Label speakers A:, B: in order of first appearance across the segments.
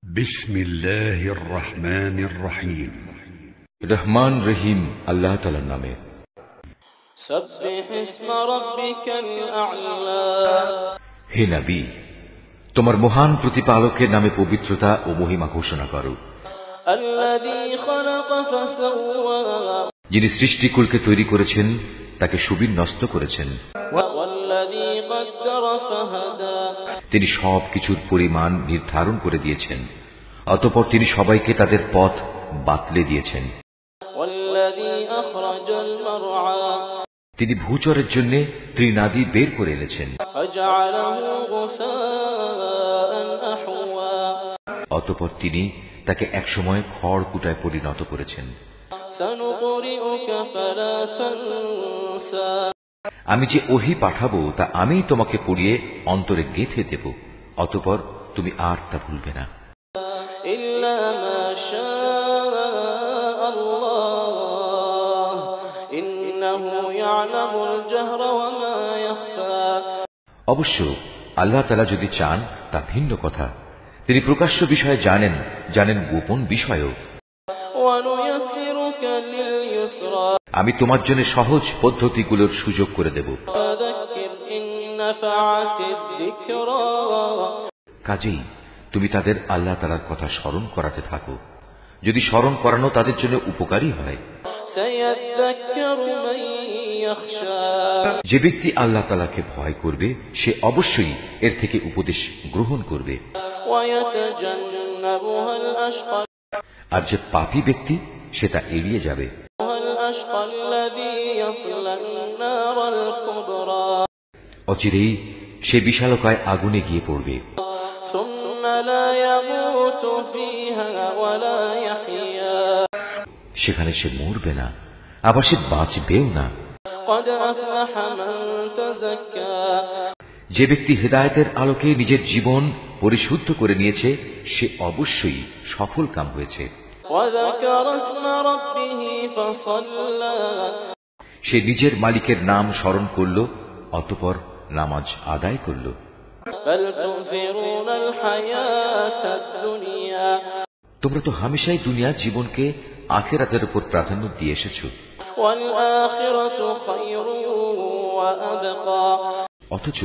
A: بسم الله الرحمن الرحيم
B: রহমান রহিম আল্লাহ তাআলার নামে।
C: سبح اسم ربك الأعلى
B: হে নবী, তোমার মহান প্রতিপালকের নামে পবিত্রতা ও মহিমা ঘোষণা করো।
C: الذي خلق فسوى
B: যিনি সৃষ্টিকুলকে তৈরি করেছেন, তাকে সুবিন্যস্ত করেছেন।
C: والذي قدر فهدى
B: তিনি সব কিছুর পরিমাণ নির্ধারণ করে দিয়েছেন, অতঃপর তিনি সবাইকে তাদের পথ বাতলে দিয়েছেন।
C: والذي أخرج المرعى
B: তিনি ভূচরের জন্য ত্রিনাদি বের করে এনেছেন,
C: فجعله غثاء أحوى
B: অতঃপর তিনি তাকে একসময় খড়কুটায় পরিণত করেছেন।
C: سنقرئك فلا تنسى
B: আমি যে ওহী পাঠাবো তা আমি তোমাকে পড়িয়ে অন্তরে গেঁথে দেব, অতঃপর তুমি আর তা ভুলবে না।
C: إلا ما شاء الله إنه يعلم الجهر وما يخفى
B: অবশ্য আল্লাহ তাআলা যদি চান তা ভিন্ন কথা, তিনি প্রকাশ্য বিষয়ে জানেন, জানেন গোপন বিষয়ও।
C: ونيسرك لليسرى
B: আমি তোমার জন্য সহজ পদ্ধতিগুলোর সুযোগ করে দেব।
C: فذكر إن نفعت الذكرى
B: কাজেই তুমি তাদের আল্লাহ তাআলার কথা স্মরণ করাতে থাকো, যদি স্মরণ করানো তাদের জন্য উপকারী হয়।
C: سيذكر من يخشى
B: যে ব্যক্তি আল্লাহ তাআলাকে ভয় করবে সে অবশ্যই এর থেকে উপদেশ গ্রহণ করবে।
C: ويتجنبها الأشقى
B: আর যে পাপী ব্যক্তি সে তা এড়িয়ে যাবে।
C: الذي يصلى النار الكبرى
B: অচিরেই সে বিশালকায় আগুনে গিয়ে পড়বে।
C: ثم لا يموت فيها ولا يحيا
B: সেখানে সে মরবে না, আবার সে বাঁচবেও না।
C: قد أفلح من تزكى
B: যে ব্যক্তি হেদায়েতের আলোকে নিজের জীবন পরিশুদ্ধ করে নিয়েছে সে অবশ্যই সফল কাম হয়েছে।
C: وذكر اسم ربه فصلى
B: সে নিজের মালিকের নাম স্মরণ করল, অতঃপর নামাজ আদায় করল।
C: بل تؤثرون الحياة الدنيا
B: তোমরা তো হামেশাই দুনিয়া জীবনকে আখিরাতের উপর প্রাধান্য দিয়ে এসেছো,
C: والآخرة خير وأبقى
B: অথচ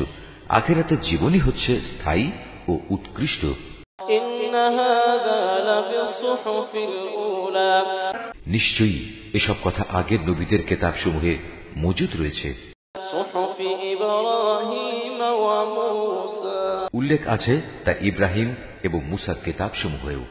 B: আখিরাতের জীবনই হচ্ছে স্থায়ী ও উৎকৃষ্ট।
C: إن هذا لفي الصحف الأولى
B: নিশ্চয়ই এসব কথা আগের নবীদের কেতাবসমূহে মজুদ রয়েছে।
C: صحف إبراهيم وموسى
B: উল্লেখ আছে তা ইব্রাহিম এবং মুসার কেতাবসমূহেও।